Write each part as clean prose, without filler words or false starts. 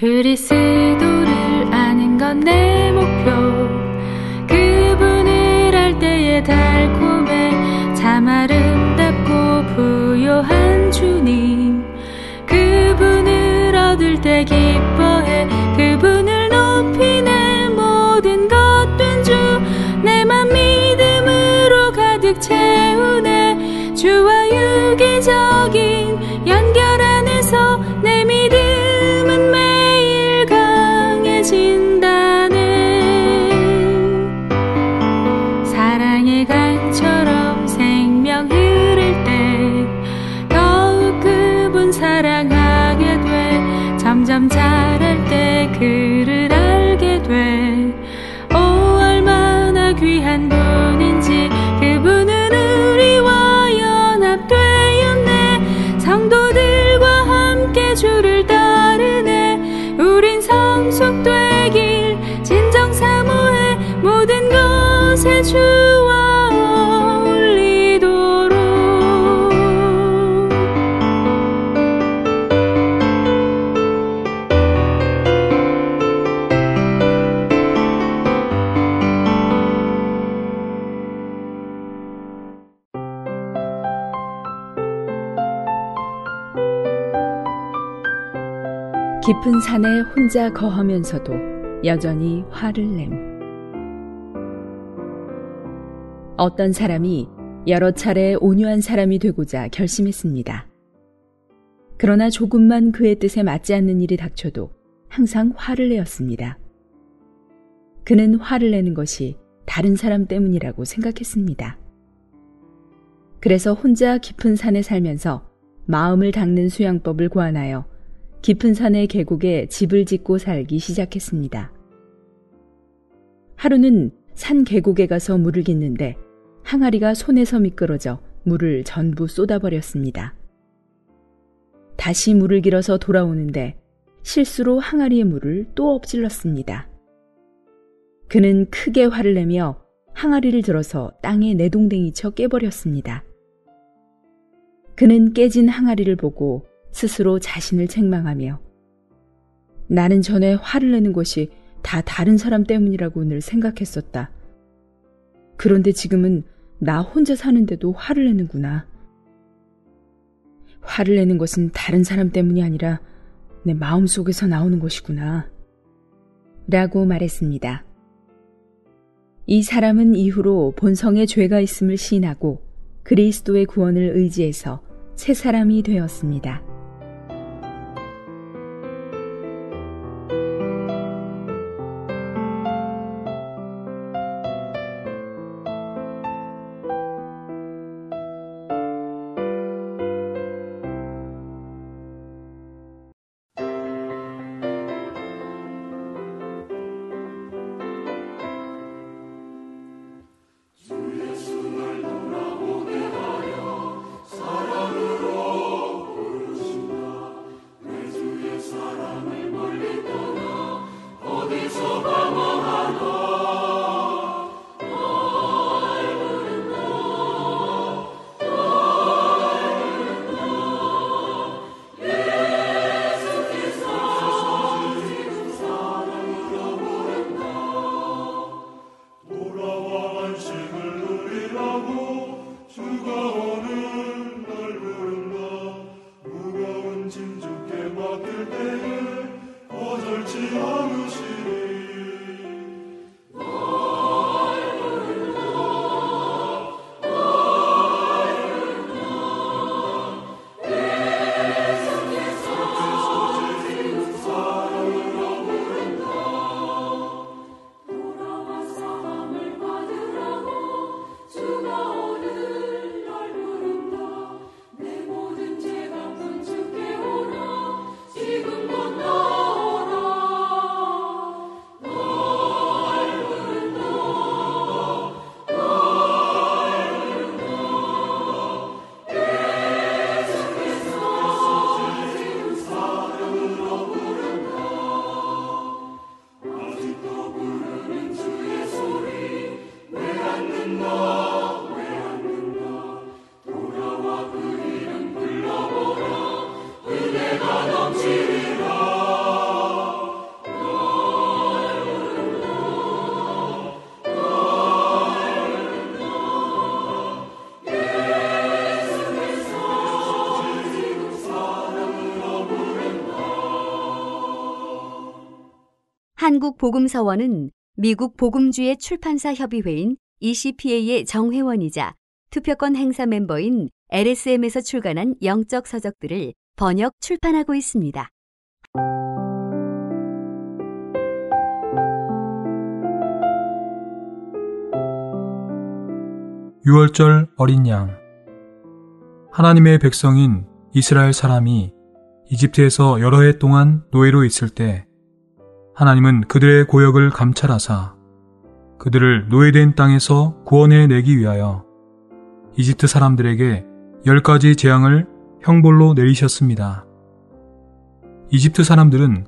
그리스도를 아는 건 내 목표. 그분을 알 때에 달콤해 참 아름답고 부요한 주님. 그분을 얻을 때 기뻐해 그분을 높이 내 모든 것 된 주. 내 맘 믿음으로 가득 채우네. 주와 유기적인 연결 안에서 내 믿음은 매일 강해진다네. 사랑의 강처럼 생명 흐를 때 더욱 그분 사랑하게 돼. 점점 자랄 때 그를 알게 돼. 오 얼마나 귀한 분인지. 그분은 우리와 연합되었네. 성도들과 함께 주를 따르네. 우린 성숙되길 진정 사모해. 모든 것에 주와 어울리도록. 깊은 산에 혼자 거하면서도 여전히 화를 냄. 어떤 사람이 여러 차례 온유한 사람이 되고자 결심했습니다. 그러나 조금만 그의 뜻에 맞지 않는 일이 닥쳐도 항상 화를 내었습니다. 그는 화를 내는 것이 다른 사람 때문이라고 생각했습니다. 그래서 혼자 깊은 산에 살면서 마음을 닦는 수양법을 고안하여 깊은 산의 계곡에 집을 짓고 살기 시작했습니다. 하루는 산 계곡에 가서 물을 깃는데 항아리가 손에서 미끄러져 물을 전부 쏟아버렸습니다. 다시 물을 길어서 돌아오는데 실수로 항아리의 물을 또 엎질렀습니다. 그는 크게 화를 내며 항아리를 들어서 땅에 내동댕이쳐 깨버렸습니다. 그는 깨진 항아리를 보고 스스로 자신을 책망하며 나는 전에 화를 내는 것이 다 다른 사람 때문이라고 늘 생각했었다. 그런데 지금은 나 혼자 사는데도 화를 내는구나. 화를 내는 것은 다른 사람 때문이 아니라 내 마음속에서 나오는 것이구나. 라고 말했습니다. 이 사람은 이후로 본성에 죄가 있음을 시인하고 그리스도의 구원을 의지해서 새 사람이 되었습니다. 한국복음서원은 미국 복음주의 출판사 협의회인 ECPA의 정회원이자 투표권 행사 멤버인 LSM에서 출간한 영적 서적들을 번역 출판하고 있습니다. 6월절 어린 양. 하나님의 백성인 이스라엘 사람이 이집트에서 여러 해 동안 노예로 있을 때 하나님은 그들의 고역을 감찰하사 그들을 노예된 땅에서 구원해 내기 위하여 이집트 사람들에게 10가지 재앙을 형벌로 내리셨습니다. 이집트 사람들은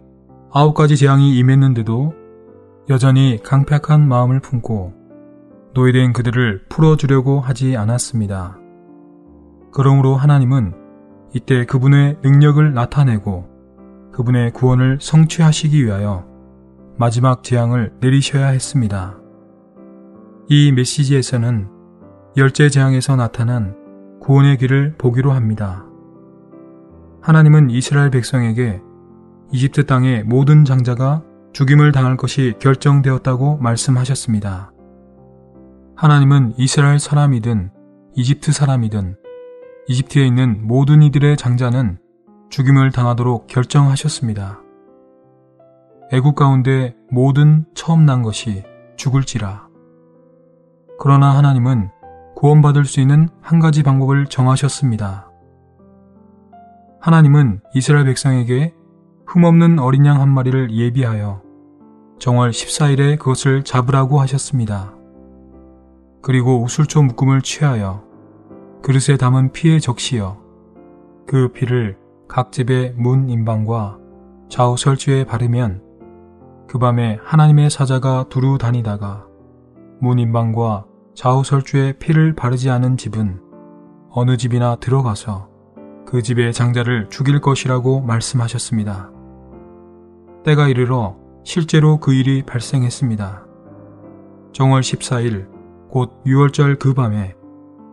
9가지 재앙이 임했는데도 여전히 강팍한 마음을 품고 노예된 그들을 풀어주려고 하지 않았습니다. 그러므로 하나님은 이때 그분의 능력을 나타내고 그분의 구원을 성취하시기 위하여 마지막 재앙을 내리셔야 했습니다. 이 메시지에서는 10째 재앙에서 나타난 구원의 길을 보기로 합니다. 하나님은 이스라엘 백성에게 이집트 땅의 모든 장자가 죽임을 당할 것이 결정되었다고 말씀하셨습니다. 하나님은 이스라엘 사람이든 이집트 사람이든 이집트에 있는 모든 이들의 장자는 죽임을 당하도록 결정하셨습니다. 애국 가운데 모든 처음 난 것이 죽을지라. 그러나 하나님은 구원받을 수 있는 한 가지 방법을 정하셨습니다. 하나님은 이스라엘 백성에게 흠없는 어린 양 한 마리를 예비하여 정월 14일에 그것을 잡으라고 하셨습니다. 그리고 우슬초 묶음을 취하여 그릇에 담은 피에 적시어 그 피를 각 집의 문 인방과 좌우 설주에 바르면 그 밤에 하나님의 사자가 두루 다니다가 문 인방과 좌우 설주에 피를 바르지 않은 집은 어느 집이나 들어가서 그 집의 장자를 죽일 것이라고 말씀하셨습니다. 때가 이르러 실제로 그 일이 발생했습니다. 정월 14일 곧 6월절 그 밤에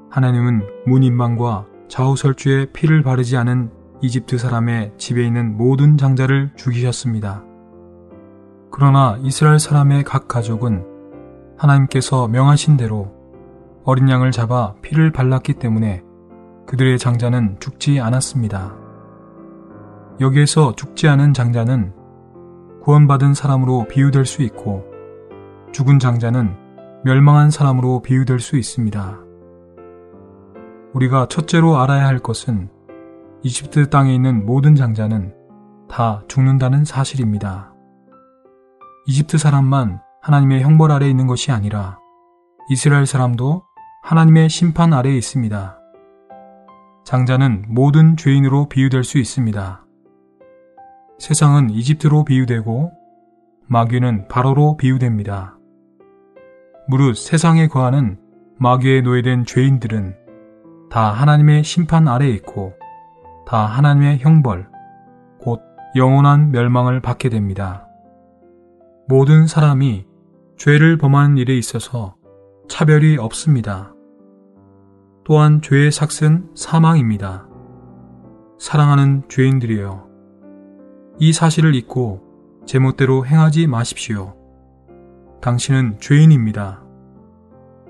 하나님은 문 인방과 좌우 설주에 피를 바르지 않은 이집트 사람의 집에 있는 모든 장자를 죽이셨습니다. 그러나 이스라엘 사람의 각 가족은 하나님께서 명하신 대로 어린 양을 잡아 피를 발랐기 때문에 그들의 장자는 죽지 않았습니다. 여기에서 죽지 않은 장자는 구원받은 사람으로 비유될 수 있고 죽은 장자는 멸망한 사람으로 비유될 수 있습니다. 우리가 첫째로 알아야 할 것은 이집트 땅에 있는 모든 장자는 다 죽는다는 사실입니다. 이집트 사람만 하나님의 형벌 아래에 있는 것이 아니라 이스라엘 사람도 하나님의 심판 아래에 있습니다. 장자는 모든 죄인으로 비유될 수 있습니다. 세상은 이집트로 비유되고 마귀는 바로로 비유됩니다. 무릇 세상에 거하는 마귀에 노예된 죄인들은 다 하나님의 심판 아래에 있고 다 하나님의 형벌, 곧 영원한 멸망을 받게 됩니다. 모든 사람이 죄를 범하는 일에 있어서 차별이 없습니다. 또한 죄의 삭은 사망입니다. 사랑하는 죄인들이여, 이 사실을 잊고 제멋대로 행하지 마십시오. 당신은 죄인입니다.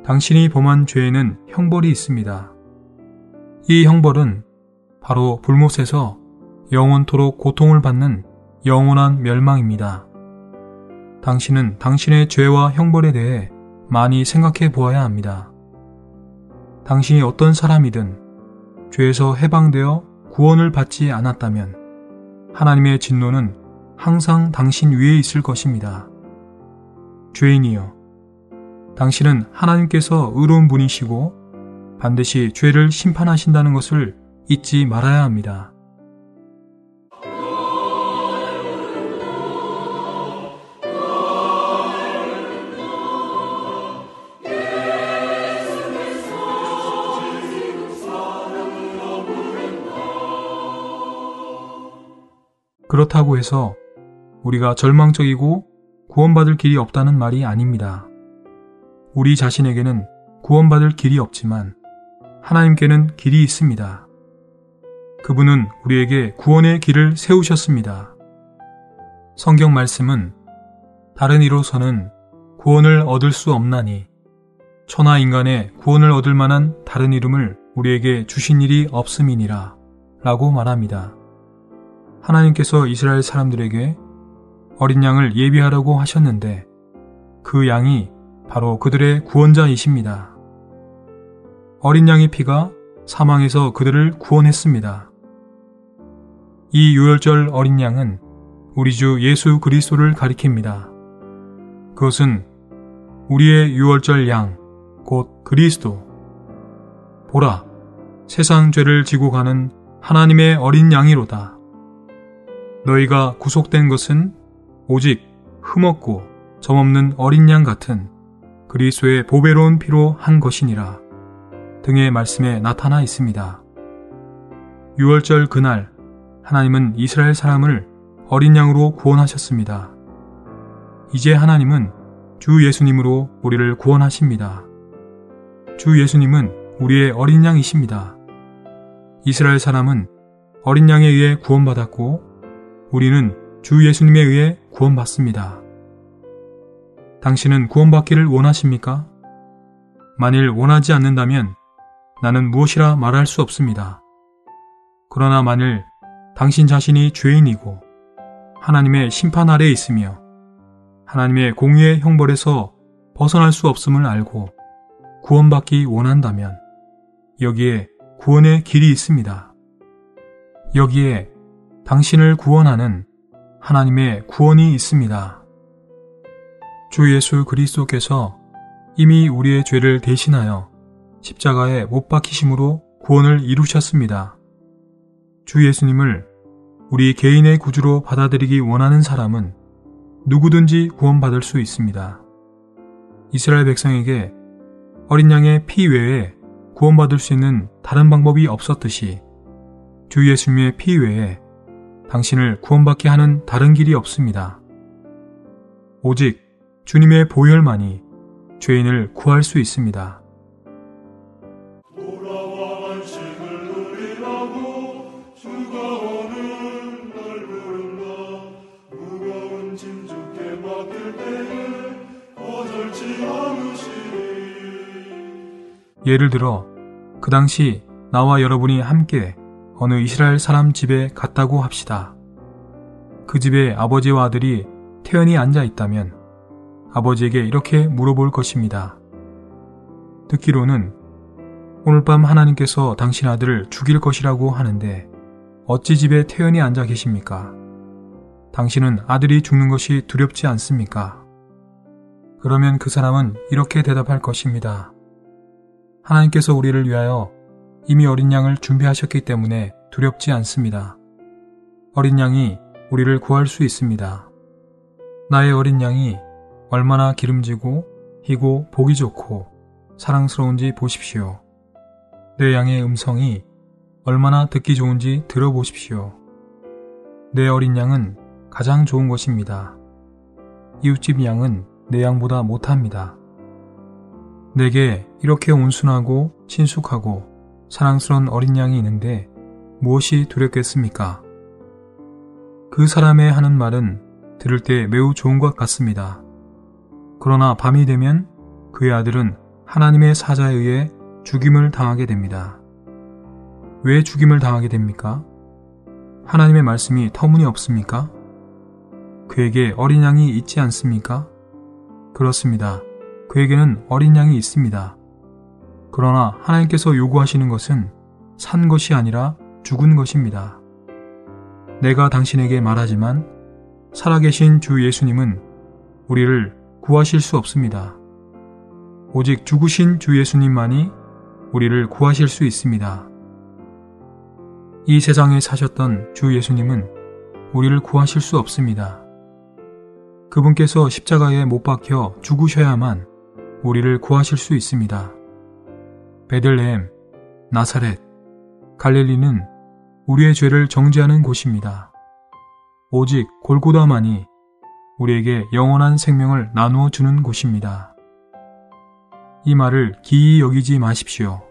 당신이 범한 죄에는 형벌이 있습니다. 이 형벌은 바로 불못에서 영원토록 고통을 받는 영원한 멸망입니다. 당신은 당신의 죄와 형벌에 대해 많이 생각해 보아야 합니다. 당신이 어떤 사람이든 죄에서 해방되어 구원을 받지 않았다면 하나님의 진노는 항상 당신 위에 있을 것입니다. 죄인이여, 당신은 하나님께서 의로운 분이시고 반드시 죄를 심판하신다는 것을 잊지 말아야 합니다. 그렇다고 해서 우리가 절망적이고 구원받을 길이 없다는 말이 아닙니다. 우리 자신에게는 구원받을 길이 없지만 하나님께는 길이 있습니다. 그분은 우리에게 구원의 길을 세우셨습니다. 성경 말씀은 다른 이로서는 구원을 얻을 수 없나니 천하 인간의 구원을 얻을 만한 다른 이름을 우리에게 주신 일이 없음이니라 라고 말합니다. 하나님께서 이스라엘 사람들에게 어린 양을 예비하라고 하셨는데 그 양이 바로 그들의 구원자이십니다. 어린 양의 피가 사망에서 그들을 구원했습니다. 이 유월절 어린 양은 우리 주 예수 그리스도를 가리킵니다. 그것은 우리의 유월절 양, 곧 그리스도. 보라, 세상 죄를 지고 가는 하나님의 어린 양이로다. 너희가 구속된 것은 오직 흠없고 점없는 어린 양 같은 그리스도의 보배로운 피로 한 것이니라 등의 말씀에 나타나 있습니다. 유월절 그날 하나님은 이스라엘 사람을 어린 양으로 구원하셨습니다. 이제 하나님은 주 예수님으로 우리를 구원하십니다. 주 예수님은 우리의 어린 양이십니다. 이스라엘 사람은 어린 양에 의해 구원받았고 우리는 주 예수님에 의해 구원받습니다. 당신은 구원받기를 원하십니까? 만일 원하지 않는다면 나는 무엇이라 말할 수 없습니다. 그러나 만일 당신 자신이 죄인이고 하나님의 심판 아래에 있으며 하나님의 공의의 형벌에서 벗어날 수 없음을 알고 구원받기 원한다면 여기에 구원의 길이 있습니다. 여기에 당신을 구원하는 하나님의 구원이 있습니다. 주 예수 그리스도께서 이미 우리의 죄를 대신하여 십자가에 못 박히심으로 구원을 이루셨습니다. 주 예수님을 우리 개인의 구주로 받아들이기 원하는 사람은 누구든지 구원받을 수 있습니다. 이스라엘 백성에게 어린 양의 피 외에 구원받을 수 있는 다른 방법이 없었듯이 주 예수님의 피 외에 당신을 구원받게 하는 다른 길이 없습니다. 오직 주님의 보혈만이 죄인을 구할 수 있습니다. 돌아와 안식을 누리라고 주가 오는 날 부른다. 무거운 짐 주께 맡길 때에 거절치 않으시리. 예를 들어 그 당시 나와 여러분이 함께 어느 이스라엘 사람 집에 갔다고 합시다. 그 집에 아버지와 아들이 태연히 앉아 있다면 아버지에게 이렇게 물어볼 것입니다. 듣기로는 오늘 밤 하나님께서 당신 아들을 죽일 것이라고 하는데 어찌 집에 태연히 앉아 계십니까? 당신은 아들이 죽는 것이 두렵지 않습니까? 그러면 그 사람은 이렇게 대답할 것입니다. 하나님께서 우리를 위하여 이미 어린 양을 준비하셨기 때문에 두렵지 않습니다. 어린 양이 우리를 구할 수 있습니다. 나의 어린 양이 얼마나 기름지고 희고 보기 좋고 사랑스러운지 보십시오. 내 양의 음성이 얼마나 듣기 좋은지 들어보십시오. 내 어린 양은 가장 좋은 것입니다. 이웃집 양은 내 양보다 못합니다. 내게 이렇게 온순하고 친숙하고 사랑스러운 어린 양이 있는데 무엇이 두렵겠습니까? 그 사람의 하는 말은 들을 때 매우 좋은 것 같습니다. 그러나 밤이 되면 그의 아들은 하나님의 사자에 의해 죽임을 당하게 됩니다. 왜 죽임을 당하게 됩니까? 하나님의 말씀이 터무니없습니까? 그에게 어린 양이 있지 않습니까? 그렇습니다. 그에게는 어린 양이 있습니다. 그러나 하나님께서 요구하시는 것은 산 것이 아니라 죽은 것입니다. 내가 당신에게 말하지만 살아계신 주 예수님은 우리를 구하실 수 없습니다. 오직 죽으신 주 예수님만이 우리를 구하실 수 있습니다. 이 세상에 사셨던 주 예수님은 우리를 구하실 수 없습니다. 그분께서 십자가에 못 박혀 죽으셔야만 우리를 구하실 수 있습니다. 베들레헴, 나사렛, 갈릴리는 우리의 죄를 정죄하는 곳입니다. 오직 골고다만이 우리에게 영원한 생명을 나누어 주는 곳입니다. 이 말을 기이 여기지 마십시오.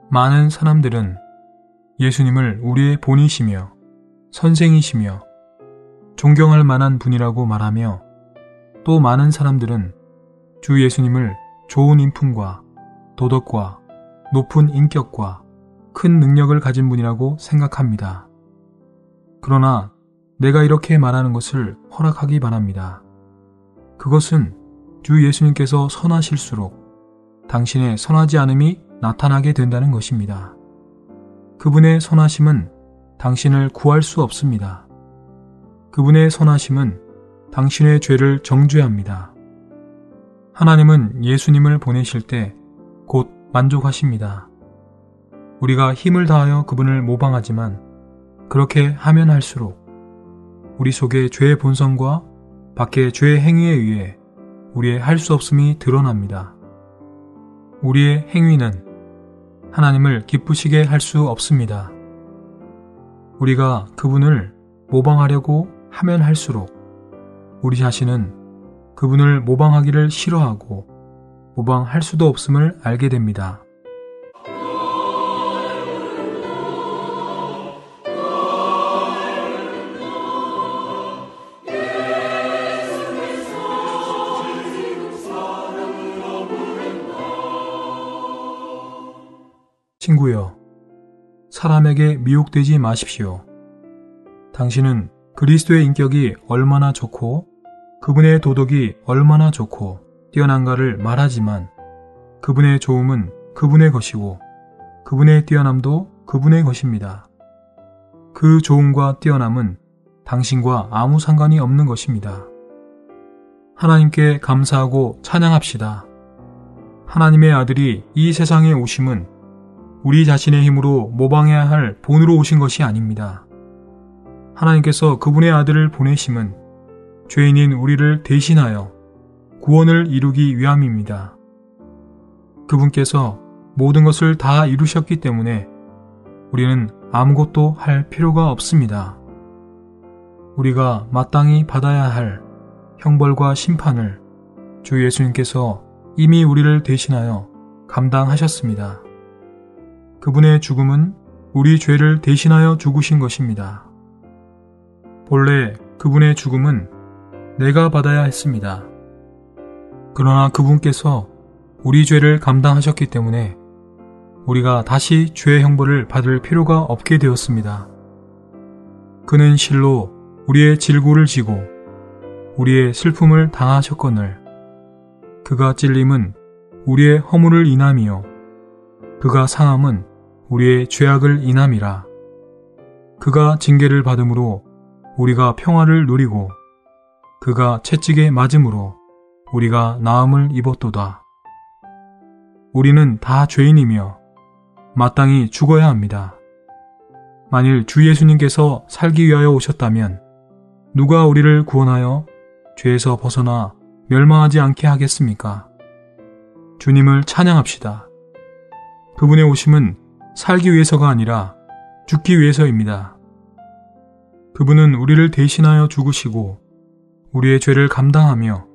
많은 사람들은 예수님을 우리의 본이시며 선생이시며 존경할 만한 분이라고 말하며 또 많은 사람들은 주 예수님을 좋은 인품과 도덕과 높은 인격과 큰 능력을 가진 분이라고 생각합니다. 그러나 내가 이렇게 말하는 것을 허락하기 바랍니다. 그것은 주 예수님께서 선하실수록 당신의 선하지 않음이 나타나게 된다는 것입니다. 그분의 선하심은 당신을 구할 수 없습니다. 그분의 선하심은 당신의 죄를 정죄합니다. 하나님은 예수님을 보내실 때 곧 만족하십니다. 우리가 힘을 다하여 그분을 모방하지만 그렇게 하면 할수록 우리 속의 죄의 본성과 밖의 죄의 행위에 의해 우리의 할 수 없음이 드러납니다. 우리의 행위는 하나님을 기쁘시게 할 수 없습니다. 우리가 그분을 모방하려고 하면 할수록 우리 자신은 그분을 모방하기를 싫어하고 모방할 수도 없음을 알게 됩니다. 친구여, 사람에게 미혹되지 마십시오. 당신은 그리스도의 인격이 얼마나 좋고 그분의 도덕이 얼마나 좋고 뛰어난가를 말하지만 그분의 좋음은 그분의 것이고 그분의 뛰어남도 그분의 것입니다. 그 좋음과 뛰어남은 당신과 아무 상관이 없는 것입니다. 하나님께 감사하고 찬양합시다. 하나님의 아들이 이 세상에 오심은 우리 자신의 힘으로 모방해야 할 본으로 오신 것이 아닙니다. 하나님께서 그분의 아들을 보내심은 죄인인 우리를 대신하여 구원을 이루기 위함입니다. 그분께서 모든 것을 다 이루셨기 때문에 우리는 아무것도 할 필요가 없습니다. 우리가 마땅히 받아야 할 형벌과 심판을 주 예수님께서 이미 우리를 대신하여 감당하셨습니다. 그분의 죽음은 우리 죄를 대신하여 죽으신 것입니다. 본래 그분의 죽음은 내가 받아야 했습니다. 그러나 그분께서 우리 죄를 감당하셨기 때문에 우리가 다시 죄의 형벌을 받을 필요가 없게 되었습니다. 그는 실로 우리의 질고를 지고 우리의 슬픔을 당하셨거늘 그가 찔림은 우리의 허물을 인함이요 그가 상함은 우리의 죄악을 인함이라. 그가 징계를 받음으로 우리가 평화를 누리고 그가 채찍에 맞음으로 우리가 나음을 입었도다. 우리는 다 죄인이며 마땅히 죽어야 합니다. 만일 주 예수님께서 살기 위하여 오셨다면 누가 우리를 구원하여 죄에서 벗어나 멸망하지 않게 하겠습니까? 주님을 찬양합시다. 그분의 오심은 살기 위해서가 아니라 죽기 위해서입니다. 그분은 우리를 대신하여 죽으시고 우리의 죄를 감당하며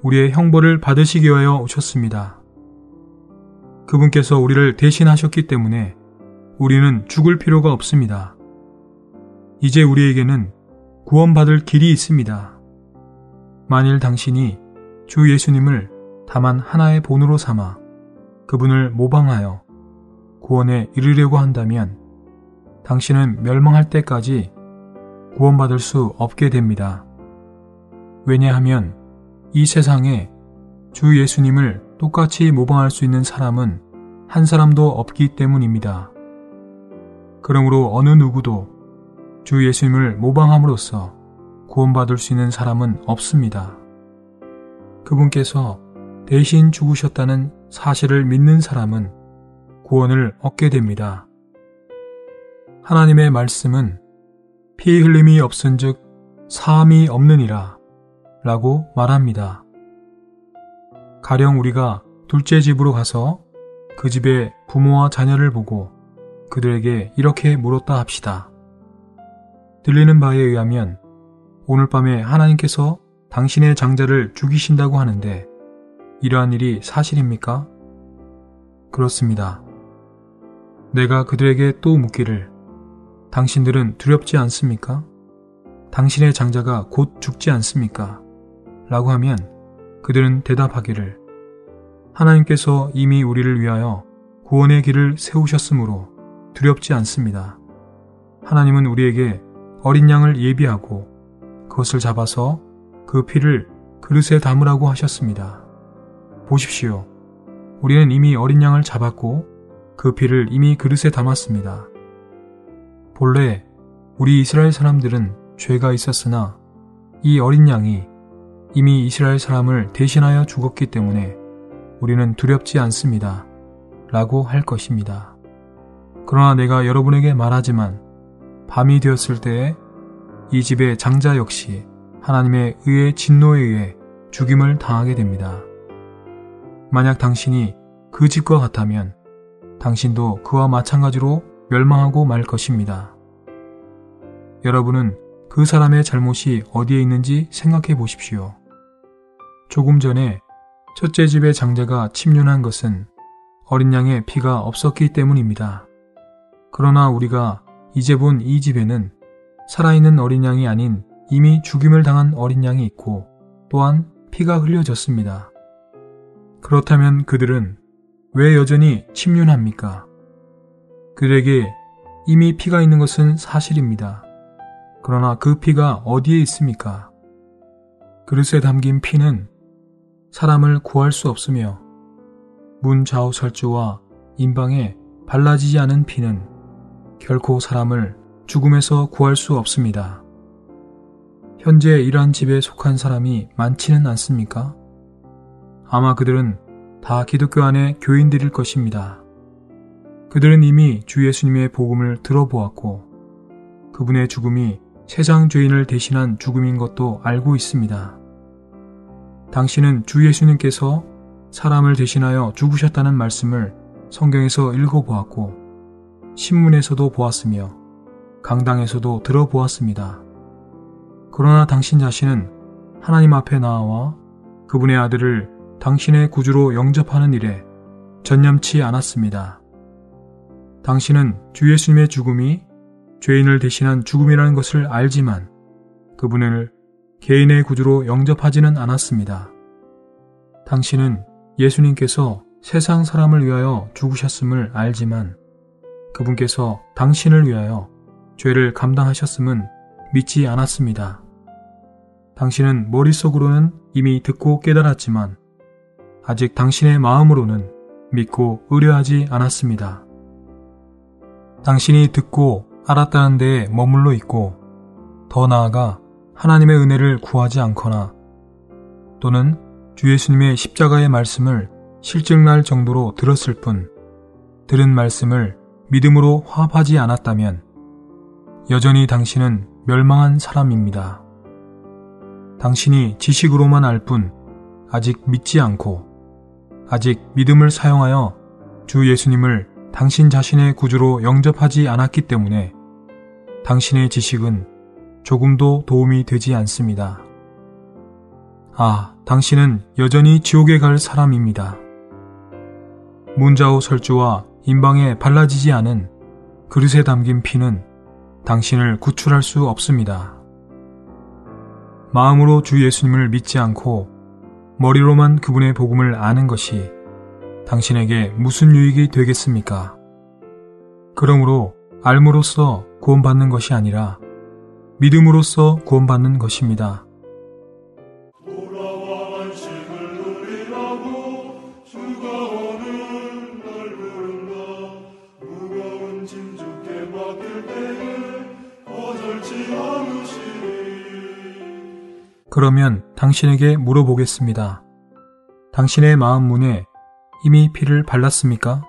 우리의 형벌을 받으시기 위하여 오셨습니다. 그분께서 우리를 대신하셨기 때문에 우리는 죽을 필요가 없습니다. 이제 우리에게는 구원받을 길이 있습니다. 만일 당신이 주 예수님을 다만 하나의 본으로 삼아 그분을 모방하여 구원에 이르려고 한다면 당신은 멸망할 때까지 구원받을 수 없게 됩니다. 왜냐하면 이 세상에 주 예수님을 똑같이 모방할 수 있는 사람은 한 사람도 없기 때문입니다. 그러므로 어느 누구도 주 예수님을 모방함으로써 구원받을 수 있는 사람은 없습니다. 그분께서 대신 죽으셨다는 사실을 믿는 사람은 구원을 얻게 됩니다. 하나님의 말씀은 피 흘림이 없은즉 사함이 없느니라 라고 말합니다. 가령 우리가 둘째 집으로 가서 그 집의 부모와 자녀를 보고 그들에게 이렇게 물었다 합시다. 들리는 바에 의하면 오늘 밤에 하나님께서 당신의 장자를 죽이신다고 하는데 이러한 일이 사실입니까? 그렇습니다. 내가 그들에게 또 묻기를 당신들은 두렵지 않습니까? 당신의 장자가 곧 죽지 않습니까? 라고 하면 그들은 대답하기를 하나님께서 이미 우리를 위하여 구원의 길을 세우셨으므로 두렵지 않습니다. 하나님은 우리에게 어린 양을 예비하고 그것을 잡아서 그 피를 그릇에 담으라고 하셨습니다. 보십시오. 우리는 이미 어린 양을 잡았고 그 피를 이미 그릇에 담았습니다. 본래 우리 이스라엘 사람들은 죄가 있었으나 이 어린 양이 이미 이스라엘 사람을 대신하여 죽었기 때문에 우리는 두렵지 않습니다. 라고 할 것입니다. 그러나 내가 여러분에게 말하지만 밤이 되었을 때에 이 집의 장자 역시 하나님의 의의 진노에 의해 죽임을 당하게 됩니다. 만약 당신이 그 집과 같다면 당신도 그와 마찬가지로 멸망하고 말 것입니다. 여러분은 그 사람의 잘못이 어디에 있는지 생각해 보십시오. 조금 전에 첫째 집의 장자가 침륜한 것은 어린 양의 피가 없었기 때문입니다. 그러나 우리가 이제 본 이 집에는 살아있는 어린 양이 아닌 이미 죽임을 당한 어린 양이 있고 또한 피가 흘려졌습니다. 그렇다면 그들은 왜 여전히 침륜합니까? 그들에게 이미 피가 있는 것은 사실입니다. 그러나 그 피가 어디에 있습니까? 그릇에 담긴 피는 사람을 구할 수 없으며 문 좌우 설주와 임방에 발라지지 않은 피는 결코 사람을 죽음에서 구할 수 없습니다. 현재 이러한 집에 속한 사람이 많지는 않습니까? 아마 그들은 다 기독교 안의 교인들일 것입니다. 그들은 이미 주 예수님의 복음을 들어보았고 그분의 죽음이 세상 죄인을 대신한 죽음인 것도 알고 있습니다. 당신은 주 예수님께서 사람을 대신하여 죽으셨다는 말씀을 성경에서 읽어보았고 신문에서도 보았으며 강당에서도 들어보았습니다. 그러나 당신 자신은 하나님 앞에 나와 그분의 아들을 당신의 구주로 영접하는 일에 전념치 않았습니다. 당신은 주 예수님의 죽음이 죄인을 대신한 죽음이라는 것을 알지만 그분을 개인의 구주로 영접하지는 않았습니다. 당신은 예수님께서 세상 사람을 위하여 죽으셨음을 알지만 그분께서 당신을 위하여 죄를 감당하셨음은 믿지 않았습니다. 당신은 머릿속으로는 이미 듣고 깨달았지만 아직 당신의 마음으로는 믿고 의뢰하지 않았습니다. 당신이 듣고 알았다는 데에 머물러 있고 더 나아가 하나님의 은혜를 구하지 않거나 또는 주 예수님의 십자가의 말씀을 실증날 정도로 들었을 뿐 들은 말씀을 믿음으로 화합하지 않았다면 여전히 당신은 멸망한 사람입니다. 당신이 지식으로만 알 뿐 아직 믿지 않고 아직 믿음을 사용하여 주 예수님을 당신 자신의 구주로 영접하지 않았기 때문에 당신의 지식은 조금도 도움이 되지 않습니다. 당신은 여전히 지옥에 갈 사람입니다. 문좌우 설주와 임방에 발라지지 않은 그릇에 담긴 피는 당신을 구출할 수 없습니다. 마음으로 주 예수님을 믿지 않고 머리로만 그분의 복음을 아는 것이 당신에게 무슨 유익이 되겠습니까? 그러므로 알므로써 구원받는 것이 아니라 믿음으로써 구원받는 것입니다. 돌아와 안식을 누리라고 주가 오는 날 부른다. 무거운 짐 주께 맡길 때에 거절치 않으시니. 그러면 당신에게 물어보겠습니다. 당신의 마음 문에 이미 피를 발랐습니까?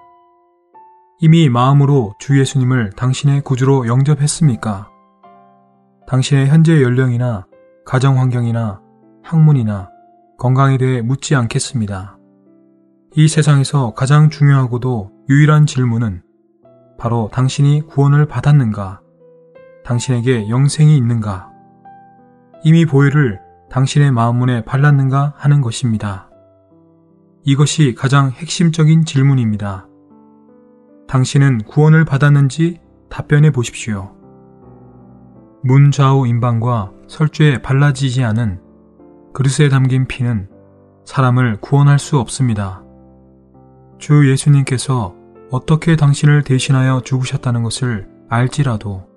이미 마음으로 주 예수님을 당신의 구주로 영접했습니까? 당신의 현재 연령이나 가정 환경이나 학문이나 건강에 대해 묻지 않겠습니다. 이 세상에서 가장 중요하고도 유일한 질문은 바로 당신이 구원을 받았는가, 당신에게 영생이 있는가, 이미 보혈을 당신의 마음문에 발랐는가 하는 것입니다. 이것이 가장 핵심적인 질문입니다. 당신은 구원을 받았는지 답변해 보십시오. 문 좌우 임방과 설주에 발라지지 않은 그릇에 담긴 피는 사람을 구원할 수 없습니다. 주 예수님께서 어떻게 당신을 대신하여 죽으셨다는 것을 알지라도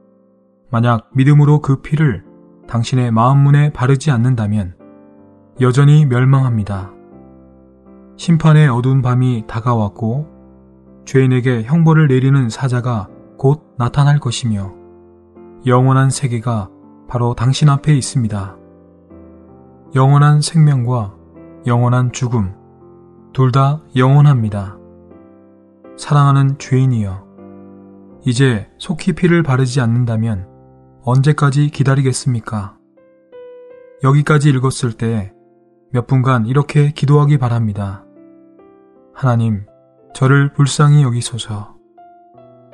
만약 믿음으로 그 피를 당신의 마음문에 바르지 않는다면 여전히 멸망합니다. 심판의 어두운 밤이 다가왔고 죄인에게 형벌을 내리는 사자가 곧 나타날 것이며 영원한 세계가 바로 당신 앞에 있습니다. 영원한 생명과 영원한 죽음, 둘 다 영원합니다. 사랑하는 죄인이여, 이제 속히 피를 바르지 않는다면 언제까지 기다리겠습니까? 여기까지 읽었을 때 몇 분간 이렇게 기도하기 바랍니다. 하나님, 저를 불쌍히 여기소서.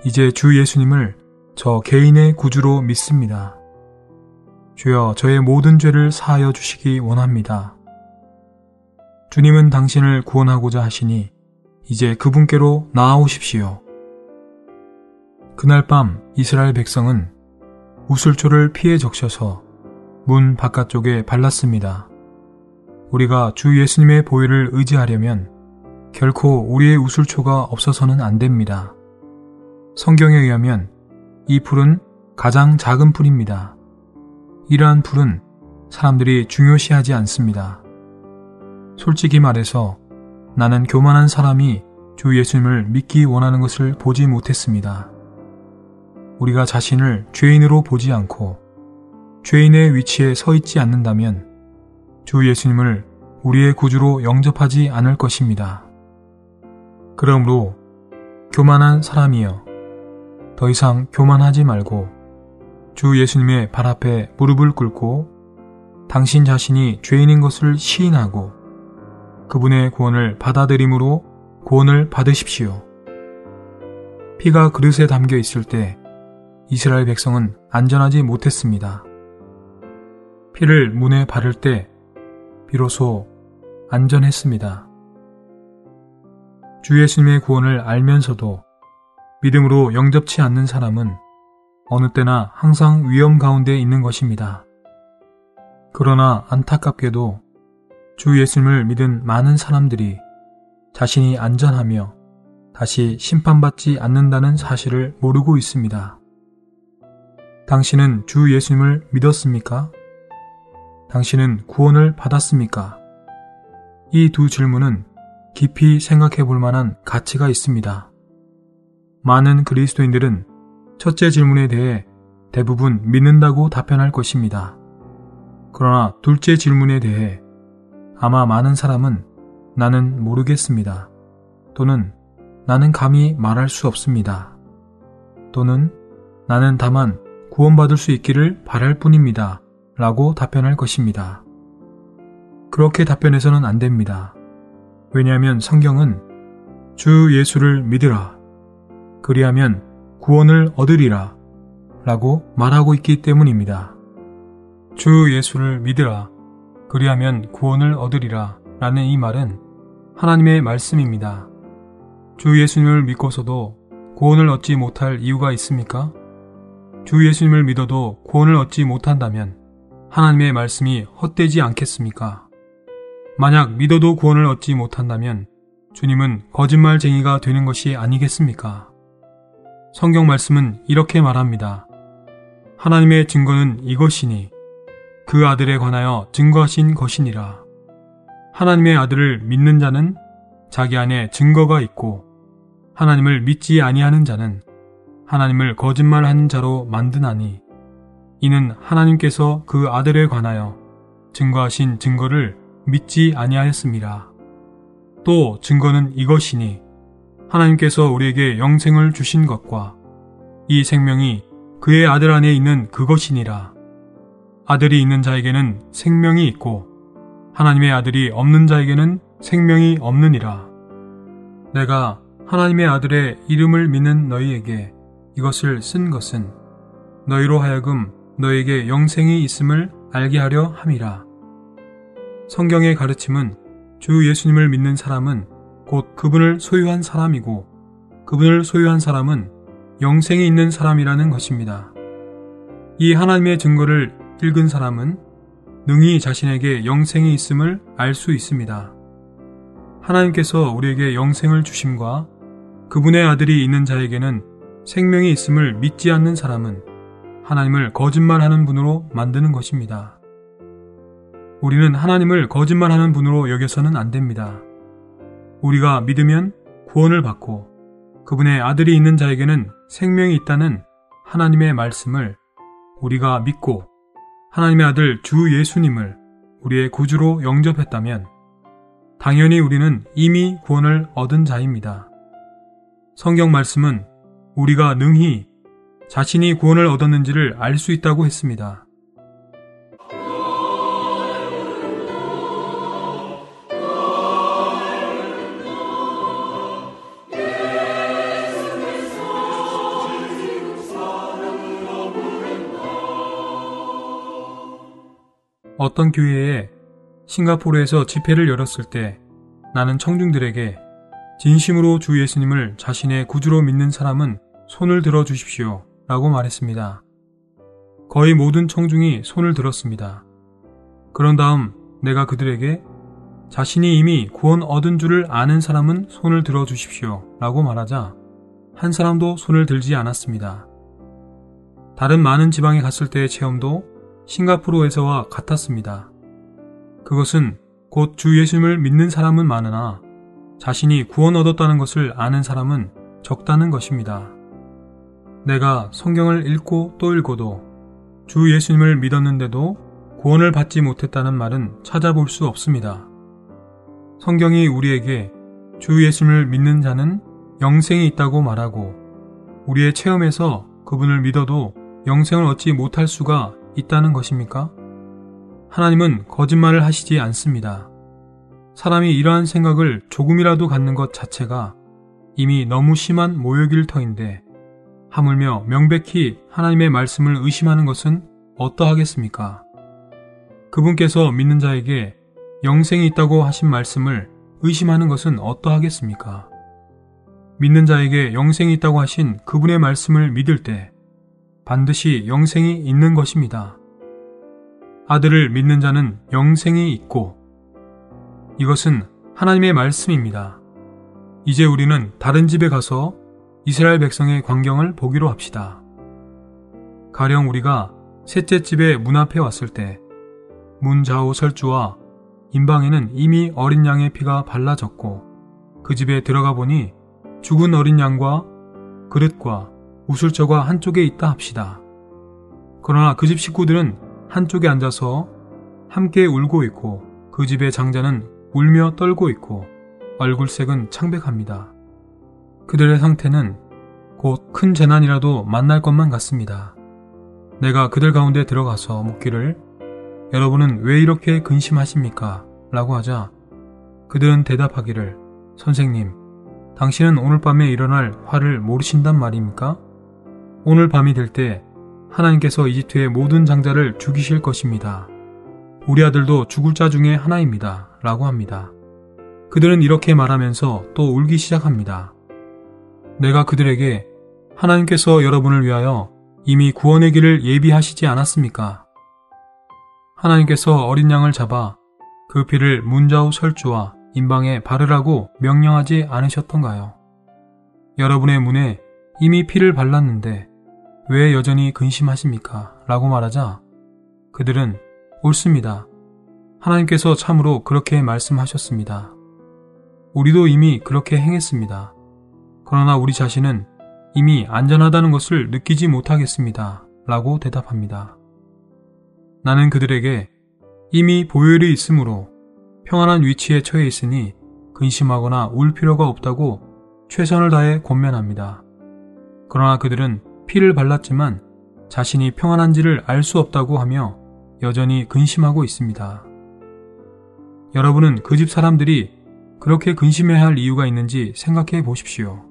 이제 주 예수님을 저 개인의 구주로 믿습니다. 주여, 저의 모든 죄를 사하여 주시기 원합니다. 주님은 당신을 구원하고자 하시니 이제 그분께로 나아오십시오. 그날 밤 이스라엘 백성은 우슬초를 피에 적셔서 문 바깥쪽에 발랐습니다. 우리가 주 예수님의 보혈을 의지하려면 결코 우리의 우슬초가 없어서는 안 됩니다. 성경에 의하면 이 풀은 가장 작은 풀입니다. 이러한 풀은 사람들이 중요시하지 않습니다. 솔직히 말해서 나는 교만한 사람이 주 예수님을 믿기 원하는 것을 보지 못했습니다. 우리가 자신을 죄인으로 보지 않고 죄인의 위치에 서 있지 않는다면 주 예수님을 우리의 구주로 영접하지 않을 것입니다. 그러므로 교만한 사람이여, 더 이상 교만하지 말고 주 예수님의 발 앞에 무릎을 꿇고 당신 자신이 죄인인 것을 시인하고 그분의 구원을 받아들임으로 구원을 받으십시오. 피가 그릇에 담겨 있을 때 이스라엘 백성은 안전하지 못했습니다. 피를 문에 바를 때 비로소 안전했습니다. 주 예수님의 구원을 알면서도 믿음으로 영접치 않는 사람은 어느 때나 항상 위험 가운데 있는 것입니다. 그러나 안타깝게도 주 예수님을 믿은 많은 사람들이 자신이 안전하며 다시 심판받지 않는다는 사실을 모르고 있습니다. 당신은 주 예수님을 믿었습니까? 당신은 구원을 받았습니까? 이 두 질문은 깊이 생각해 볼 만한 가치가 있습니다. 많은 그리스도인들은 첫째 질문에 대해 대부분 믿는다고 답변할 것입니다. 그러나 둘째 질문에 대해 아마 많은 사람은 나는 모르겠습니다. 또는 나는 감히 말할 수 없습니다. 또는 나는 다만 구원받을 수 있기를 바랄 뿐입니다. 라고 답변할 것입니다. 그렇게 답변해서는 안 됩니다. 왜냐하면 성경은 주 예수를 믿으라, 그리하면 구원을 얻으리라 라고 말하고 있기 때문입니다. 주 예수를 믿으라, 그리하면 구원을 얻으리라 라는 이 말은 하나님의 말씀입니다. 주 예수님을 믿고서도 구원을 얻지 못할 이유가 있습니까? 주 예수님을 믿어도 구원을 얻지 못한다면 하나님의 말씀이 헛되지 않겠습니까? 만약 믿어도 구원을 얻지 못한다면 주님은 거짓말쟁이가 되는 것이 아니겠습니까? 성경 말씀은 이렇게 말합니다. 하나님의 증거는 이것이니 그 아들에 관하여 증거하신 것이니라. 하나님의 아들을 믿는 자는 자기 안에 증거가 있고 하나님을 믿지 아니하는 자는 하나님을 거짓말하는 자로 만드나니 이는 하나님께서 그 아들에 관하여 증거하신 증거를 믿지 아니하였습니다. 또 증거는 이것이니 하나님께서 우리에게 영생을 주신 것과 이 생명이 그의 아들 안에 있는 그것이니라. 아들이 있는 자에게는 생명이 있고 하나님의 아들이 없는 자에게는 생명이 없느니라. 내가 하나님의 아들의 이름을 믿는 너희에게 이것을 쓴 것은 너희로 하여금 너희에게 영생이 있음을 알게 하려 함이라. 성경의 가르침은 주 예수님을 믿는 사람은 곧 그분을 소유한 사람이고 그분을 소유한 사람은 영생이 있는 사람이라는 것입니다. 이 하나님의 증거를 읽은 사람은 능히 자신에게 영생이 있음을 알 수 있습니다. 하나님께서 우리에게 영생을 주심과 그분의 아들이 있는 자에게는 생명이 있음을 믿지 않는 사람은 하나님을 거짓말하는 분으로 만드는 것입니다. 우리는 하나님을 거짓말하는 분으로 여겨서는 안 됩니다. 우리가 믿으면 구원을 받고 그분의 아들이 있는 자에게는 생명이 있다는 하나님의 말씀을 우리가 믿고 하나님의 아들 주 예수님을 우리의 구주로 영접했다면 당연히 우리는 이미 구원을 얻은 자입니다. 성경 말씀은 우리가 능히 자신이 구원을 얻었는지를 알 수 있다고 했습니다. 어떤 교회에 싱가포르에서 집회를 열었을 때 나는 청중들에게 진심으로 주 예수님을 자신의 구주로 믿는 사람은 손을 들어 주십시오 라고 말했습니다. 거의 모든 청중이 손을 들었습니다. 그런 다음 내가 그들에게 자신이 이미 구원 얻은 줄을 아는 사람은 손을 들어 주십시오 라고 말하자 한 사람도 손을 들지 않았습니다. 다른 많은 지방에 갔을 때의 체험도 싱가포르에서와 같았습니다. 그것은 곧 주 예수님을 믿는 사람은 많으나 자신이 구원 얻었다는 것을 아는 사람은 적다는 것입니다. 내가 성경을 읽고 또 읽어도 주 예수님을 믿었는데도 구원을 받지 못했다는 말은 찾아볼 수 없습니다. 성경이 우리에게 주 예수님을 믿는 자는 영생이 있다고 말하고 우리의 체험에서 그분을 믿어도 영생을 얻지 못할 수가 있다는 것입니까? 하나님은 거짓말을 하시지 않습니다. 사람이 이러한 생각을 조금이라도 갖는 것 자체가 이미 너무 심한 모욕일 터인데 하물며 명백히 하나님의 말씀을 의심하는 것은 어떠하겠습니까? 그분께서 믿는 자에게 영생이 있다고 하신 말씀을 의심하는 것은 어떠하겠습니까? 믿는 자에게 영생이 있다고 하신 그분의 말씀을 믿을 때 반드시 영생이 있는 것입니다. 아들을 믿는 자는 영생이 있고 이것은 하나님의 말씀입니다. 이제 우리는 다른 집에 가서 이스라엘 백성의 광경을 보기로 합시다. 가령 우리가 셋째 집의 문 앞에 왔을 때 문 좌우 설주와 인방에는 이미 어린 양의 피가 발라졌고 그 집에 들어가 보니 죽은 어린 양과 그릇과 우슬처가 한쪽에 있다 합시다. 그러나 그 집 식구들은 한쪽에 앉아서 함께 울고 있고 그 집의 장자는 울며 떨고 있고 얼굴색은 창백합니다. 그들의 상태는 곧 큰 재난이라도 만날 것만 같습니다. 내가 그들 가운데 들어가서 묻기를 여러분은 왜 이렇게 근심하십니까? 라고 하자 그들은 대답하기를 선생님, 당신은 오늘 밤에 일어날 화를 모르신단 말입니까? 오늘 밤이 될 때 하나님께서 이집트의 모든 장자를 죽이실 것입니다. 우리 아들도 죽을 자 중에 하나입니다. 라고 합니다. 그들은 이렇게 말하면서 또 울기 시작합니다. 내가 그들에게 하나님께서 여러분을 위하여 이미 구원의 길을 예비하시지 않았습니까? 하나님께서 어린 양을 잡아 그 피를 문좌우 설주와 인방에 바르라고 명령하지 않으셨던가요? 여러분의 문에 이미 피를 발랐는데 왜 여전히 근심하십니까? 라고 말하자 그들은 옳습니다. 하나님께서 참으로 그렇게 말씀하셨습니다. 우리도 이미 그렇게 행했습니다. 그러나 우리 자신은 이미 안전하다는 것을 느끼지 못하겠습니다. 라고 대답합니다. 나는 그들에게 이미 보혈이 있으므로 평안한 위치에 처해 있으니 근심하거나 울 필요가 없다고 최선을 다해 권면합니다. 그러나 그들은 피를 발랐지만 자신이 평안한지를 알 수 없다고 하며 여전히 근심하고 있습니다. 여러분은 그 집 사람들이 그렇게 근심해야 할 이유가 있는지 생각해 보십시오.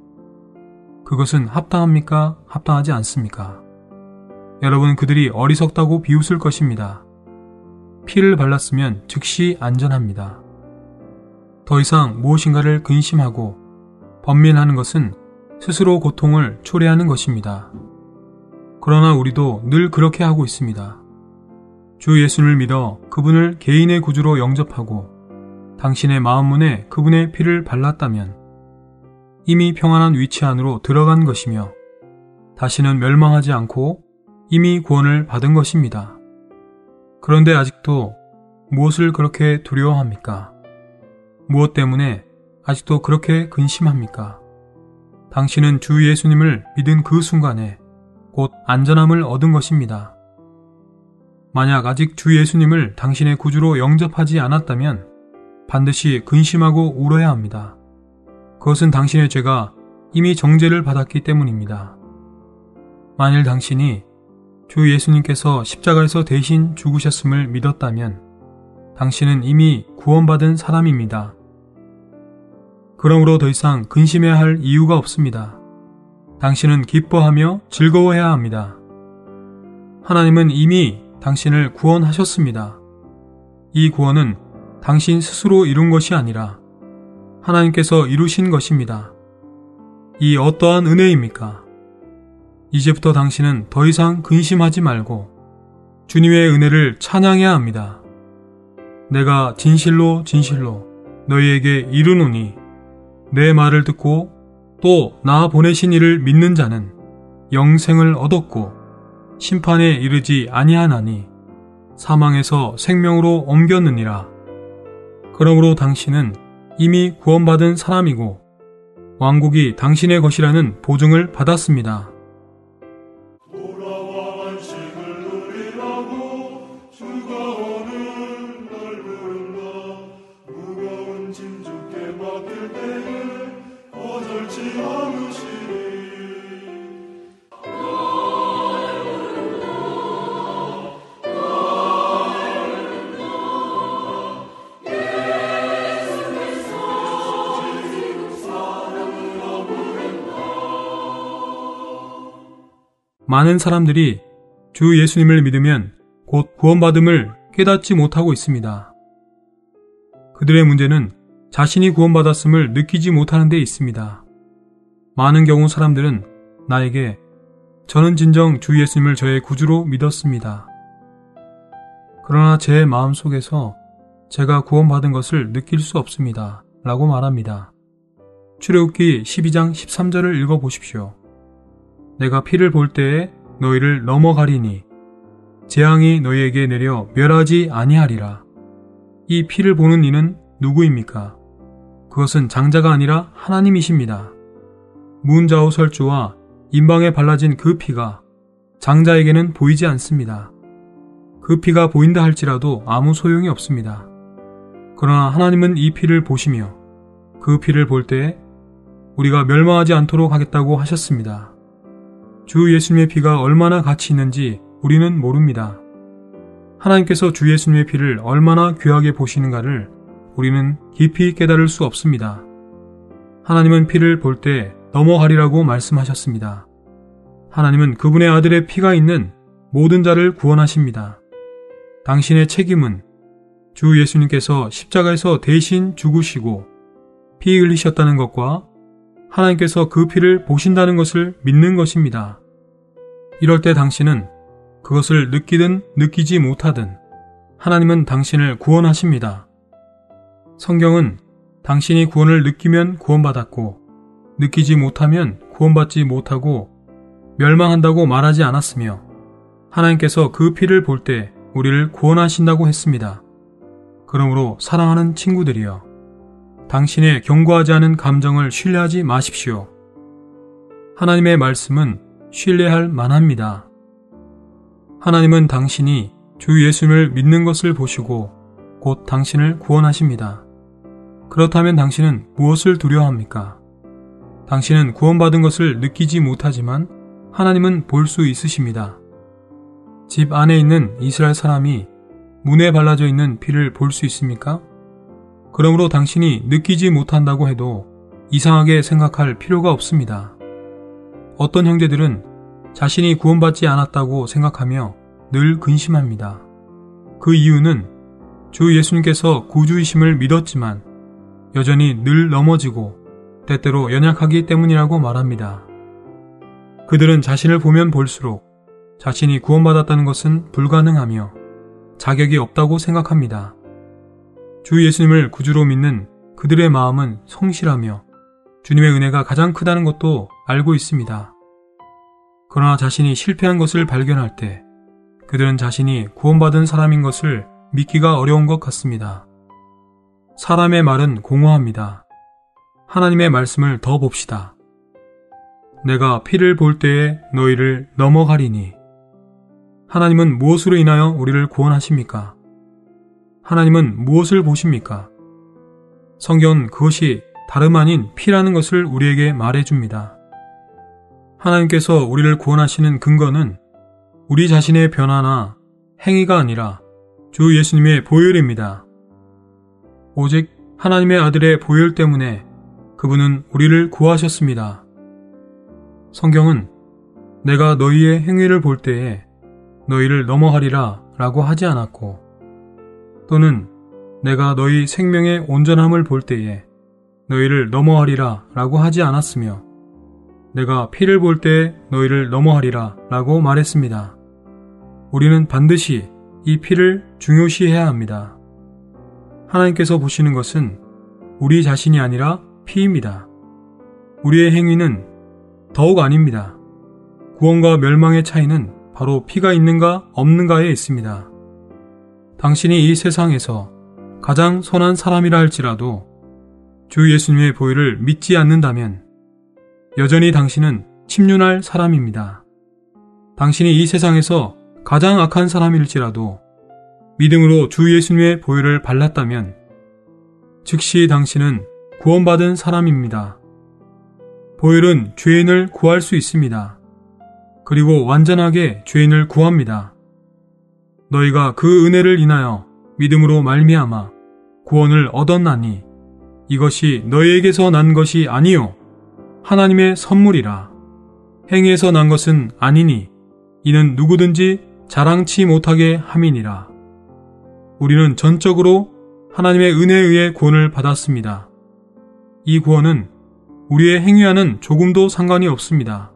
그것은 합당합니까? 합당하지 않습니까? 여러분 그들이 어리석다고 비웃을 것입니다. 피를 발랐으면 즉시 안전합니다. 더 이상 무엇인가를 근심하고 번민하는 것은 스스로 고통을 초래하는 것입니다. 그러나 우리도 늘 그렇게 하고 있습니다. 주 예수님을 믿어 그분을 개인의 구주로 영접하고 당신의 마음문에 그분의 피를 발랐다면 이미 평안한 위치 안으로 들어간 것이며 다시는 멸망하지 않고 이미 구원을 받은 것입니다. 그런데 아직도 무엇을 그렇게 두려워합니까? 무엇 때문에 아직도 그렇게 근심합니까? 당신은 주 예수님을 믿은 그 순간에 곧 안전함을 얻은 것입니다. 만약 아직 주 예수님을 당신의 구주로 영접하지 않았다면 반드시 근심하고 울어야 합니다. 그것은 당신의 죄가 이미 정죄를 받았기 때문입니다. 만일 당신이 주 예수님께서 십자가에서 대신 죽으셨음을 믿었다면 당신은 이미 구원받은 사람입니다. 그러므로 더 이상 근심해야 할 이유가 없습니다. 당신은 기뻐하며 즐거워해야 합니다. 하나님은 이미 당신을 구원하셨습니다. 이 구원은 당신 스스로 이룬 것이 아니라 하나님께서 이루신 것입니다. 이 어떠한 은혜입니까? 이제부터 당신은 더 이상 근심하지 말고 주님의 은혜를 찬양해야 합니다. 내가 진실로 진실로 너희에게 이르노니 내 말을 듣고 또 나 보내신 이를 믿는 자는 영생을 얻었고 심판에 이르지 아니하나니 사망에서 생명으로 옮겼느니라. 그러므로 당신은 이미 구원받은 사람이고 왕국이 당신의 것이라는 보증을 받았습니다. 돌아와 안식을 누리라고 주가 오는 날 부른다. 무거운 짐 주께 맡길 때에 거절치 않으시리. 많은 사람들이 주 예수님을 믿으면 곧 구원받음을 깨닫지 못하고 있습니다. 그들의 문제는 자신이 구원받았음을 느끼지 못하는 데 있습니다. 많은 경우 사람들은 나에게 저는 진정 주 예수님을 저의 구주로 믿었습니다. 그러나 제 마음속에서 제가 구원받은 것을 느낄 수 없습니다. 라고 말합니다. 출애굽기 12장 13절을 읽어보십시오. 내가 피를 볼 때에 너희를 넘어가리니 재앙이 너희에게 내려 멸하지 아니하리라. 이 피를 보는 이는 누구입니까? 그것은 장자가 아니라 하나님이십니다. 문좌우 설주와 임방에 발라진 그 피가 장자에게는 보이지 않습니다. 그 피가 보인다 할지라도 아무 소용이 없습니다. 그러나 하나님은 이 피를 보시며 그 피를 볼 때에 우리가 멸망하지 않도록 하겠다고 하셨습니다. 주 예수님의 피가 얼마나 가치 있는지 우리는 모릅니다. 하나님께서 주 예수님의 피를 얼마나 귀하게 보시는가를 우리는 깊이 깨달을 수 없습니다. 하나님은 피를 볼 때 넘어가리라고 말씀하셨습니다. 하나님은 그분의 아들의 피가 있는 모든 자를 구원하십니다. 당신의 책임은 주 예수님께서 십자가에서 대신 죽으시고 피 흘리셨다는 것과 하나님께서 그 피를 보신다는 것을 믿는 것입니다. 이럴 때 당신은 그것을 느끼든 느끼지 못하든 하나님은 당신을 구원하십니다. 성경은 당신이 구원을 느끼면 구원받았고 느끼지 못하면 구원받지 못하고 멸망한다고 말하지 않았으며 하나님께서 그 피를 볼 때 우리를 구원하신다고 했습니다. 그러므로 사랑하는 친구들이여, 당신의 견고하지 않은 감정을 신뢰하지 마십시오. 하나님의 말씀은 신뢰할 만합니다. 하나님은 당신이 주 예수님을 믿는 것을 보시고 곧 당신을 구원하십니다. 그렇다면 당신은 무엇을 두려워합니까? 당신은 구원받은 것을 느끼지 못하지만 하나님은 볼 수 있으십니다. 집 안에 있는 이스라엘 사람이 문에 발라져 있는 피를 볼 수 있습니까? 그러므로 당신이 느끼지 못한다고 해도 이상하게 생각할 필요가 없습니다. 어떤 형제들은 자신이 구원받지 않았다고 생각하며 늘 근심합니다. 그 이유는 주 예수님께서 구주이심을 믿었지만 여전히 늘 넘어지고 때때로 연약하기 때문이라고 말합니다. 그들은 자신을 보면 볼수록 자신이 구원받았다는 것은 불가능하며 자격이 없다고 생각합니다. 주 예수님을 구주로 믿는 그들의 마음은 성실하며 주님의 은혜가 가장 크다는 것도 알고 있습니다. 그러나 자신이 실패한 것을 발견할 때 그들은 자신이 구원받은 사람인 것을 믿기가 어려운 것 같습니다. 사람의 말은 공허합니다. 하나님의 말씀을 더 봅시다. 내가 피를 볼 때에 너희를 넘어가리니. 하나님은 무엇으로 인하여 우리를 구원하십니까? 하나님은 무엇을 보십니까? 성경은 그것이 다름 아닌 피라는 것을 우리에게 말해줍니다. 하나님께서 우리를 구원하시는 근거는 우리 자신의 변화나 행위가 아니라 주 예수님의 보혈입니다. 오직 하나님의 아들의 보혈 때문에 그분은 우리를 구하셨습니다. 성경은 내가 너희의 행위를 볼 때에 너희를 넘어가리라 라고 하지 않았고, 또는 내가 너희 생명의 온전함을 볼 때에 너희를 넘어가리라 라고 하지 않았으며, 내가 피를 볼 때에 너희를 넘어가리라 라고 말했습니다. 우리는 반드시 이 피를 중요시해야 합니다. 하나님께서 보시는 것은 우리 자신이 아니라 피입니다. 우리의 행위는 더욱 아닙니다. 구원과 멸망의 차이는 바로 피가 있는가 없는가에 있습니다. 당신이 이 세상에서 가장 선한 사람이라 할지라도 주 예수님의 보혈을 믿지 않는다면 여전히 당신은 침륜할 사람입니다. 당신이 이 세상에서 가장 악한 사람일지라도 믿음으로 주 예수님의 보혈을 발랐다면 즉시 당신은 구원받은 사람입니다. 보혈은 죄인을 구할 수 있습니다. 그리고 완전하게 죄인을 구합니다. 너희가 그 은혜를 인하여 믿음으로 말미암아 구원을 얻었나니 이것이 너희에게서 난 것이 아니요 하나님의 선물이라. 행위에서 난 것은 아니니 이는 누구든지 자랑치 못하게 함이니라. 우리는 전적으로 하나님의 은혜에 의해 구원을 받았습니다. 이 구원은 우리의 행위와는 조금도 상관이 없습니다.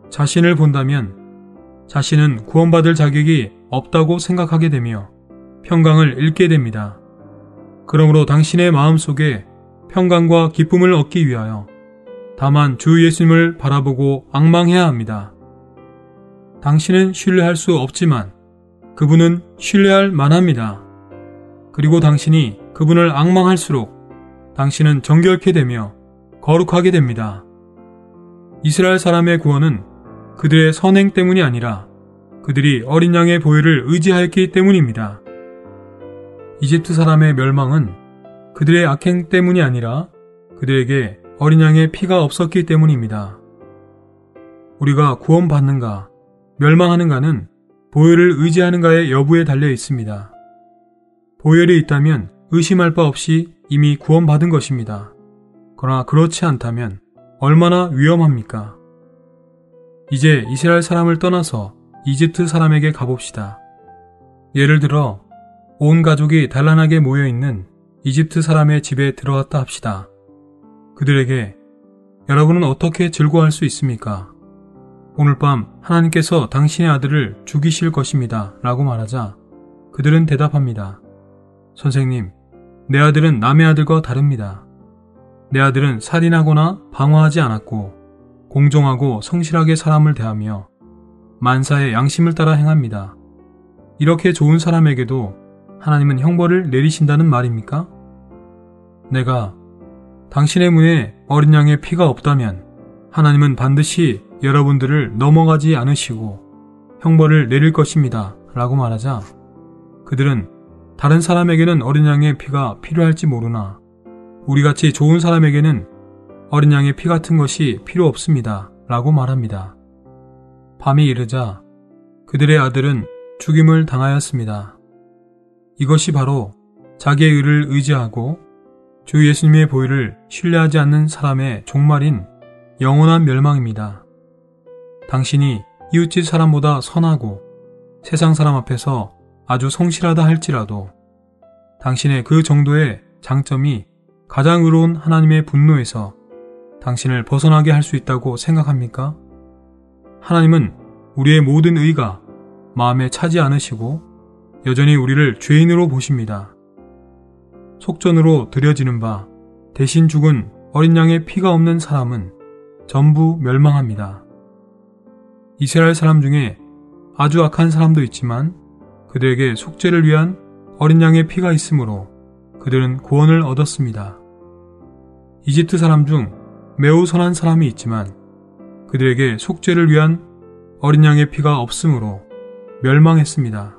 자신을 본다면 자신은 구원받을 자격이 없다고 생각하게 되며 평강을 잃게 됩니다. 그러므로 당신의 마음속에 평강과 기쁨을 얻기 위하여 다만 주 예수님을 바라보고 앙망해야 합니다. 당신은 신뢰할 수 없지만 그분은 신뢰할 만합니다. 그리고 당신이 그분을 앙망할수록 당신은 정결케 되며 거룩하게 됩니다. 이스라엘 사람의 구원은 그들의 선행 때문이 아니라 그들이 어린 양의 보혈을 의지하였기 때문입니다. 이집트 사람의 멸망은 그들의 악행 때문이 아니라 그들에게 어린 양의 피가 없었기 때문입니다. 우리가 구원받는가, 멸망하는가는 보혈을 의지하는가의 여부에 달려 있습니다. 보혈이 있다면 의심할 바 없이 이미 구원받은 것입니다. 그러나 그렇지 않다면 얼마나 위험합니까? 이제 이스라엘 사람을 떠나서 이집트 사람에게 가봅시다. 예를 들어 온 가족이 단란하게 모여있는 이집트 사람의 집에 들어갔다 합시다. 그들에게 여러분은 어떻게 즐거워할 수 있습니까? 오늘 밤 하나님께서 당신의 아들을 죽이실 것입니다 라고 말하자 그들은 대답합니다. 선생님, 내 아들은 남의 아들과 다릅니다. 내 아들은 살인하거나 방화하지 않았고 공정하고 성실하게 사람을 대하며 만사의 양심을 따라 행합니다. 이렇게 좋은 사람에게도 하나님은 형벌을 내리신다는 말입니까? 내가 당신의 문에 어린 양의 피가 없다면 하나님은 반드시 여러분들을 넘어가지 않으시고 형벌을 내릴 것입니다 라고 말하자 그들은 다른 사람에게는 어린 양의 피가 필요할지 모르나 우리같이 좋은 사람에게는 어린 양의 피 같은 것이 필요 없습니다 라고 말합니다. 밤이 이르자 그들의 아들은 죽임을 당하였습니다. 이것이 바로 자기의 의를 의지하고 주 예수님의 보혈을 신뢰하지 않는 사람의 종말인 영원한 멸망입니다. 당신이 이웃집 사람보다 선하고 세상 사람 앞에서 아주 성실하다 할지라도 당신의 그 정도의 장점이 가장 의로운 하나님의 분노에서 당신을 벗어나게 할 수 있다고 생각합니까? 하나님은 우리의 모든 의가 마음에 차지 않으시고 여전히 우리를 죄인으로 보십니다. 속전으로 드려지는 바 대신 죽은 어린 양의 피가 없는 사람은 전부 멸망합니다. 이스라엘 사람 중에 아주 악한 사람도 있지만 그들에게 속죄를 위한 어린 양의 피가 있으므로 그들은 구원을 얻었습니다. 이집트 사람 중 매우 선한 사람이 있지만 그들에게 속죄를 위한 어린 양의 피가 없으므로 멸망했습니다.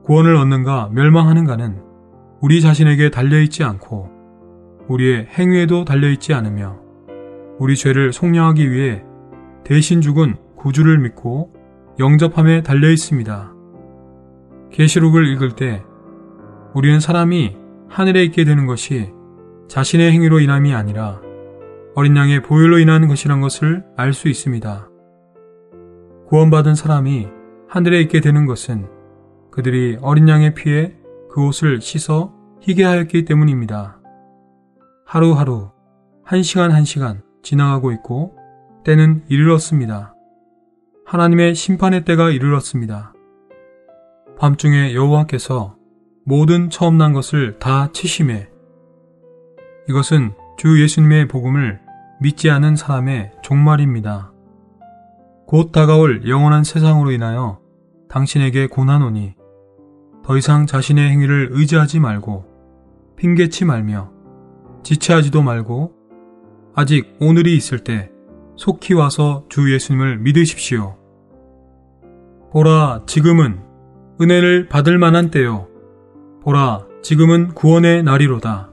구원을 얻는가 멸망하는가는 우리 자신에게 달려있지 않고 우리의 행위에도 달려있지 않으며 우리 죄를 속량하기 위해 대신 죽은 구주를 믿고 영접함에 달려있습니다. 계시록을 읽을 때 우리는 사람이 하늘에 있게 되는 것이 자신의 행위로 인함이 아니라 어린 양의 보혈로 인한 것이란 것을 알 수 있습니다. 구원받은 사람이 하늘에 있게 되는 것은 그들이 어린 양의 피에 그 옷을 씻어 희게 하였기 때문입니다. 하루하루, 한 시간 한 시간 지나가고 있고 때는 이르렀습니다. 하나님의 심판의 때가 이르렀습니다. 밤중에 여호와께서 모든 처음 난 것을 다 치심해. 이것은 주 예수님의 복음을 믿지 않은 사람의 종말입니다. 곧 다가올 영원한 세상으로 인하여 당신에게 고난오니 더 이상 자신의 행위를 의지하지 말고 핑계치 말며 지체하지도 말고 아직 오늘이 있을 때 속히 와서 주 예수님을 믿으십시오. 보라, 지금은 은혜를 받을 만한 때요. 보라, 지금은 구원의 날이로다.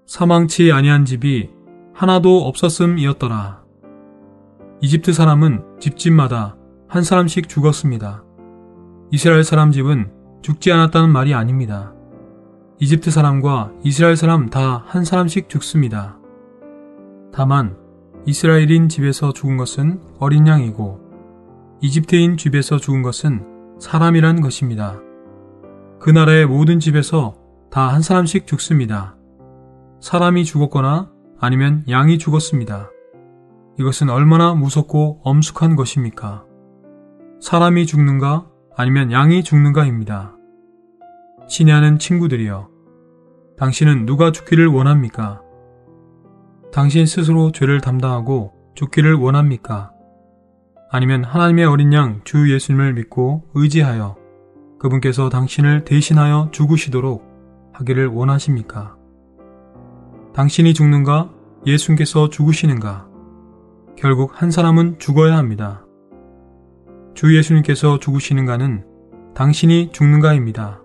사망치 아니한 집이 하나도 없었음이었더라. 이집트 사람은 집집마다 한 사람씩 죽었습니다. 이스라엘 사람 집은 죽지 않았다는 말이 아닙니다. 이집트 사람과 이스라엘 사람 다 한 사람씩 죽습니다. 다만 이스라엘인 집에서 죽은 것은 어린 양이고 이집트인 집에서 죽은 것은 사람이란 것입니다. 그 나라의 모든 집에서 다 한 사람씩 죽습니다. 사람이 죽었거나 아니면 양이 죽었습니다. 이것은 얼마나 무섭고 엄숙한 것입니까? 사람이 죽는가 아니면 양이 죽는가입니다. 신이 하는 친구들이여, 당신은 누가 죽기를 원합니까? 당신 스스로 죄를 담당하고 죽기를 원합니까? 아니면 하나님의 어린 양 주 예수님을 믿고 의지하여 그분께서 당신을 대신하여 죽으시도록 하기를 원하십니까? 당신이 죽는가? 예수님께서 죽으시는가? 결국 한 사람은 죽어야 합니다. 주 예수님께서 죽으시는가는 당신이 죽는가입니다.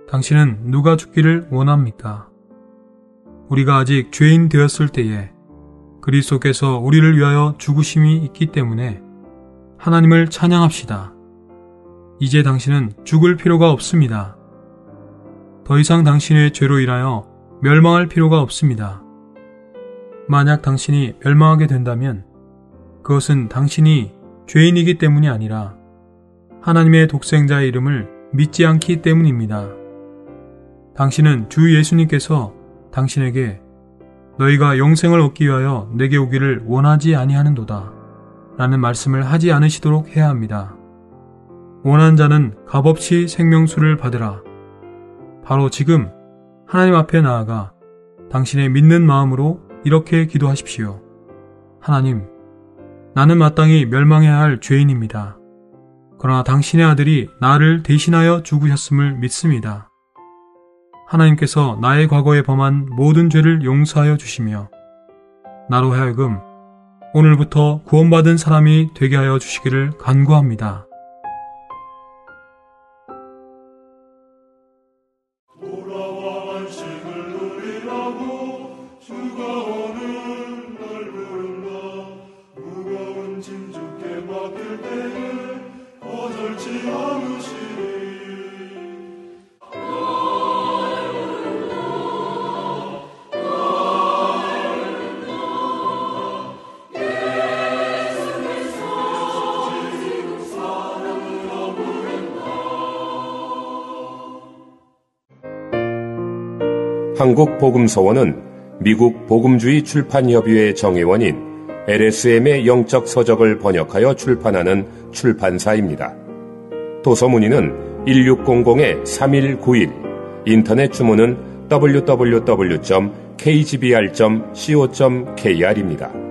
당신은 누가 죽기를 원합니까? 우리가 아직 죄인 되었을 때에 그리스도께서 우리를 위하여 죽으심이 있기 때문에 하나님을 찬양합시다. 이제 당신은 죽을 필요가 없습니다. 더 이상 당신의 죄로 인하여 멸망할 필요가 없습니다. 만약 당신이 멸망하게 된다면 그것은 당신이 죄인이기 때문이 아니라 하나님의 독생자의 이름을 믿지 않기 때문입니다. 당신은 주 예수님께서 당신에게 너희가 영생을 얻기 위하여 내게 오기를 원하지 아니하는도다 라는 말씀을 하지 않으시도록 해야 합니다. 원하는 자는 값없이 생명수를 받으라. 바로 지금 하나님 앞에 나아가 당신의 믿는 마음으로 이렇게 기도하십시오. 하나님, 나는 마땅히 멸망해야 할 죄인입니다. 그러나 당신의 아들이 나를 대신하여 죽으셨음을 믿습니다. 하나님께서 나의 과거에 범한 모든 죄를 용서하여 주시며 나로 하여금 오늘부터 구원받은 사람이 되게 하여 주시기를 간구합니다. 돌아와 안식을 누리라고 주가 오는 날 부른다. 무거운 짐 주께 맡길 때에 거절치 않으시리. 한국복음서원은 미국 복음주의 출판협의회 정회원인 LSM의 영적 서적을 번역하여 출판하는 출판사입니다. 도서문의는 1600-3191, 인터넷 주문은 www.kgbr.co.kr입니다.